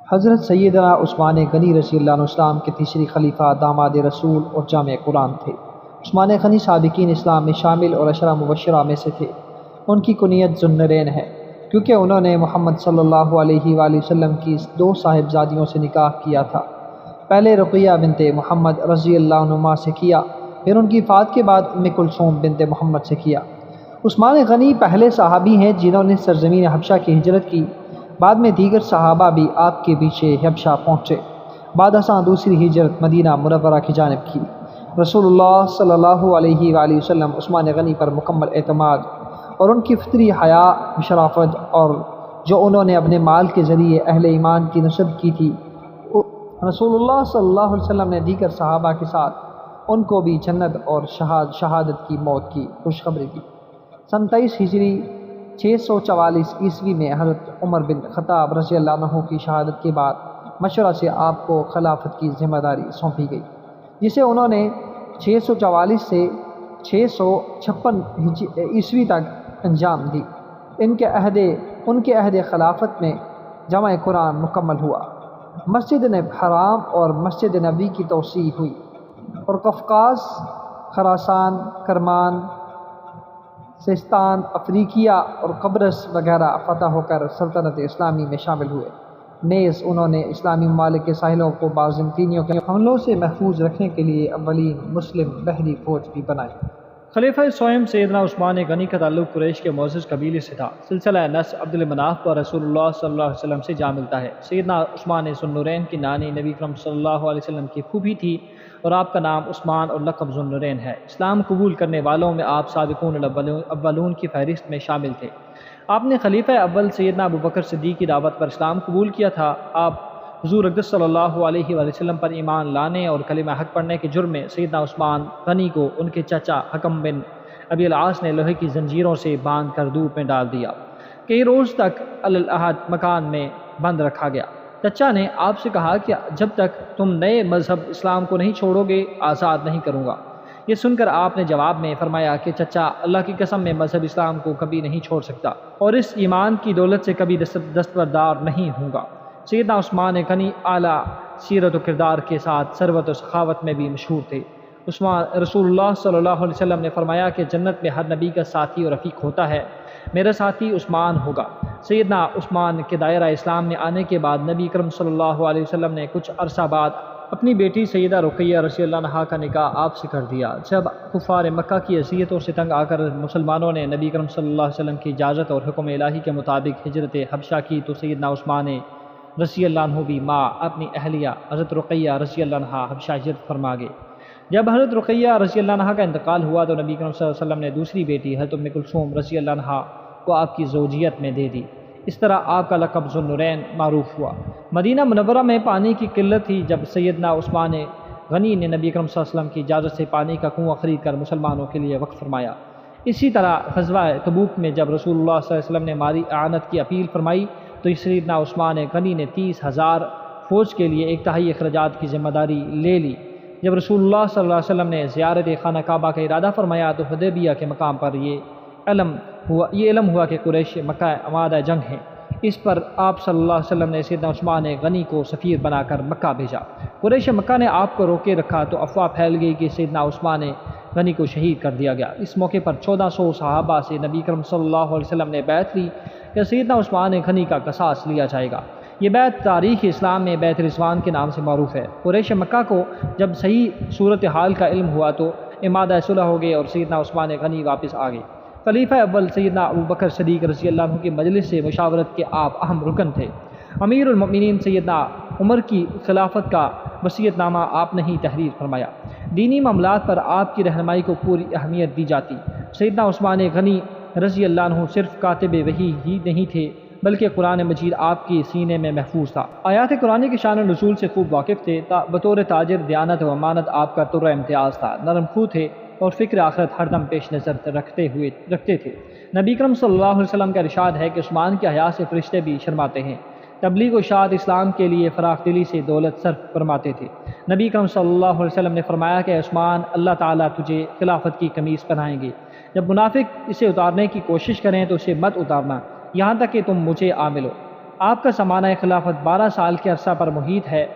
حضرت سیدنا عثمان غنی رضی اللہ عنہ اسلام کے تیسری خلیفہ، داماد رسول اور جامع قرآن تھے۔ عثمان غنی سابقین اسلام میں شامل اور عشرہ مبشرہ میں سے تھے۔ ان کی کنیت ذو النورین ہے کیونکہ انہوں نے محمد صلی اللہ علیہ وآلہ وسلم کی دو صاحبزادیوں سے نکاح کیا تھا۔ پہلے رقیہ بنت محمد رضی اللہ عنہما سے کیا، پھر ان کی وفات کے بعد ام کلثوم بنت محمد سے کیا۔ عثمان غنی پہلے صحابی ہیں جنہوں نے سرزمین حبشہ کی ہجرت کی۔ بعد میں دیگر صحابہ بھی آپ کے پیچھے حبشہ پہنچے۔ بعد ازاں دوسری ہجرت مدینہ منورہ کی جانب کی۔ رسول اللہ صلی اللہ علیہ وآلہ وسلم عثمان غنی پر مکمل اعتماد اور ان کی فطری حیا، شرافت اور جو انہوں نے اپنے مال کے ذریعے اہل ایمان کی نصرت کی تھی، رسول اللہ صلی اللہ علیہ وسلم نے دیگر صحابہ کے ساتھ ان کو بھی جنت اور شہادت کی موت کی خوشخبری دی۔ سن 23 ہجری 644 عیسوی میں حضرت عمر بن خطاب رضی اللہ عنہ کی شہادت کے بعد مشورہ سے آپ کو خلافت کی ذمہ داری سونپی گئی، جسے انہوں نے 644 سے 656 عیسوی تک انجام دی۔ ان کے عہد خلافت میں جمع قرآن مکمل ہوا، مسجد حرام اور مسجد نبوی کی توسیع ہوئی، اور قفقاز، خراسان، کرمان، سیستان، افریقیہ اور قبرص وغیرہ فتح ہو کر سلطنت اسلامی میں شامل ہوئے۔ نیز انہوں نے اسلامی ممالک کے ساحلوں کو بازنطینیوں کے حملوں سے محفوظ رکھنے کے لیے اولین مسلم بحری فوج بھی بنائی۔ خلیفہ سوئم سیدنا عثمان غنی کا تعلق قریش کے معزز قبیلے سے تھا۔ سلسلہ نسب عبد المناف پر رسول اللہ صلی اللہ علیہ وسلم سے جا ملتا ہے۔ سیدنا عثمان ذو النورین کی نانی نبی اکرم صلی اللہ علیہ وسلم کی پھوپھی تھی اور آپ کا نام عثمان اور لقب ذو النورین ہے۔ اسلام قبول کرنے والوں میں آپ سابقون الاولون کی فہرست میں شامل تھے۔ آپ نے خلیفہ اول سیدنا ابوبکر صدیق کی دعوت پر اسلام قبول کیا تھا۔ آپ حضور اقدس صلی اللہ علیہ وآلہ وسلم پر ایمان لانے اور کلمہ حق پڑھنے کے جرم میں سیدنا عثمان غنی کو ان کے چچا حکم بن ابی العاص نے لوہے کی زنجیروں سے باندھ کر دھوپ میں ڈال دیا۔ کئی روز تک العہد مکان میں بند رکھا گیا۔ چچا نے آپ سے کہا کہ جب تک تم نئے مذہب اسلام کو نہیں چھوڑو گے آزاد نہیں کروں گا۔ یہ سن کر آپ نے جواب میں فرمایا کہ چچا، اللہ کی قسم میں مذہب اسلام کو کبھی نہیں چھوڑ سکتا اور اس ایمان کی دولت سے کبھی دستبردار نہیں ہوں گا۔ سیدنا عثمان غنی اعلیٰ سیرت و کردار کے ساتھ ثروت و سخاوت میں بھی مشہور تھے۔ رسول اللہ صلی اللہ علیہ وسلم نے فرمایا کہ جنت میں ہر نبی کا ساتھی اور رفیق ہوتا ہے، میرا ساتھی عثمان ہوگا۔ سیدنا عثمان کے دائرہ اسلام میں آنے کے بعد نبی اکرم صلی اللہ علیہ وسلم نے کچھ عرصہ بعد اپنی بیٹی سیدہ رقیہ رضی اللہ عنہا کا نکاح آپ سے کر دیا۔ جب کفار مکہ کی اذیتوں سے تنگ آ کر مسلمانوں نے نبی اکرم صلی اللہ علیہ وسلم کی اجازت اور حکم الہی کے مطابق ہجرت حبشہ کی تو سیدنا عثمان رضی اللہ عنہ بھی ماں اپنی اہلیہ حضرت رقیہ رضی اللہ عنہا حبشہ ہجرت فرما گئے۔ جب حضرت رقیہ رضی اللہ عنہا کا انتقال ہوا تو نبی اکرم صلی اللہ علیہ وسلم نے دوسری بیٹی حضرت ام کلثوم رضی اللہ عنہا کو آپ کی زوجیت میں دے دی۔ اس طرح آپ کا لقب ذو النورین معروف ہوا۔ مدینہ منورہ میں پانی کی قلت تھی جب سیدنا عثمان غنی نے نبی اکرم صلی اللہ علیہ وسلم کی اجازت سے پانی کا کنواں خرید کر مسلمانوں کے لیے وقف فرمایا۔ اسی طرح غزوہ تبوک میں جب رسول اللہ صلی اللہ علیہ وسلم نے مالی اعانت کی اپیل فرمائی تو سیدنا عثمان غنی نے 30,000 فوج کے لیے 1/3 اخراجات کی ذمہ داری لے لی۔ جب رسول اللہ صلی اللہ علیہ وسلم نے زیارت خانہ کعبہ کا ارادہ فرمایا تو حدیبیہ کے مقام پر یہ علم ہوا کہ قریش مکہ آمادہ جنگ ہیں۔ اس پر آپ صلی اللہ علیہ وسلم نے سیدنا عثمان غنی کو سفیر بنا کر مکہ بھیجا۔ قریش مکہ نے آپ کو روکے رکھا تو افواہ پھیل گئی کہ سیدنا عثمان غنی کو شہید کر دیا گیا۔ اس موقع پر 1400 صحابہ سے نبی کرم صلی اللہ علیہ وسلم نے بیعت لی کہ سیدنا عثمان غنی کا قصاص لیا جائے گا۔ یہ بیعت تاریخ اسلام میں بیعت رضوان کے نام سے معروف ہے۔ قریش مکہ کو جب صحیح صورتحال کا علم ہوا تو امادہ صلح ہو گئے اور سیدنا عثمان غنی واپس آ گئے۔ خلیفہ اول سیدنا ابوبکر صدیق رضی اللہ عنہ کی مجلس سے مشاورت کے آپ اہم رکن تھے۔ امیر المؤمنین سیدنا عمر کی خلافت کا وصیت نامہ آپ نے ہی تحریر فرمایا۔ دینی معاملات پر آپ کی رہنمائی کو پوری اہمیت دی جاتی۔ سیدنا عثمان غنی رضی اللہ عنہ صرف کاتب وحی ہی نہیں تھے بلکہ قرآن مجید آپ کے سینے میں محفوظ تھا۔ آیات قرآن کی شان و نزول سے خوب واقف تھے۔ بطور تاجر دیانت و امانت آپ کا طرح امتیاز تھا۔ نرم خو تھے اور فکر آخرت ہر دم پیش نظر رکھتے تھے۔ نبی کرم صلی اللہ علیہ وسلم کا ارشاد ہے کہ عثمان کے حیا سے فرشتے بھی شرماتے ہیں۔ تبلیغ و اشاعت اسلام کے لیے فراخ دلی سے دولت صرف فرماتے تھے۔ نبی کرم صلی اللہ علیہ وسلم نے فرمایا کہ عثمان، اللہ تعالیٰ تجھے خلافت کی قمیص پہنائیں گے۔ جب منافق اسے اتارنے کی کوشش کریں تو اسے مت اتارنا یہاں تک کہ تم مجھے آ ملو۔ آپ کا زمانہ خلافت 12 سال کے عرصہ پر محیط ہے،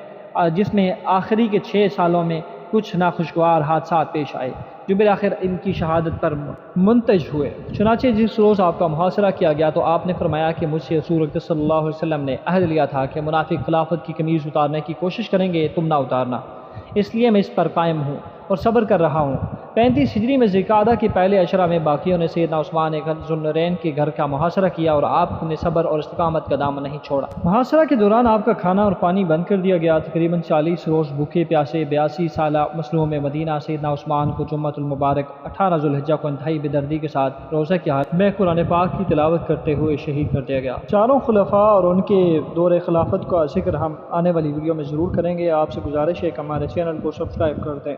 جس میں آخری کے 6 سالوں میں کچھ ناخوشگوار حادثات پیش آئے جو بالآخر ان کی شہادت پر منتج ہوئے۔ چنانچہ جس روز آپ کا محاصرہ کیا گیا تو آپ نے فرمایا کہ مجھ سے رسول اکرم صلی اللہ علیہ وسلم نے عہد لیا تھا کہ منافق خلافت کی قمیض اتارنے کی کوشش کریں گے، تم نہ اتارنا، اس لیے میں اس پر قائم ہوں اور صبر کر رہا ہوں۔ 35 ہجری میں ذوالقعدہ کے پہلے عشرہ میں باقیوں نے سیدنا عثمان ذو النورین کے گھر کا محاصرہ کیا اور آپ نے صبر اور استقامت کا دامن نہیں چھوڑا۔ محاصرہ کے دوران آپ کا کھانا اور پانی بند کر دیا گیا۔ تقریباً 40 روز بھوکے پیاسے 82 سالہ مظلوم مدینہ سیدنا عثمان کو جمعۃ المبارک 18 ذوالحجہ کو انتہائی بے دردی کے ساتھ روزہ کی حالت میں قرآن پاک کی تلاوت کرتے ہوئے شہید کر دیا گیا۔ چاروں خلفاء اور ان کے دور خلافت کا ذکر ہم آنے والی ویڈیو میں ضرور کریں گے۔ آپ سے گزارش ہے کہ ہمارے چینل کو سبسکرائب کر دیں۔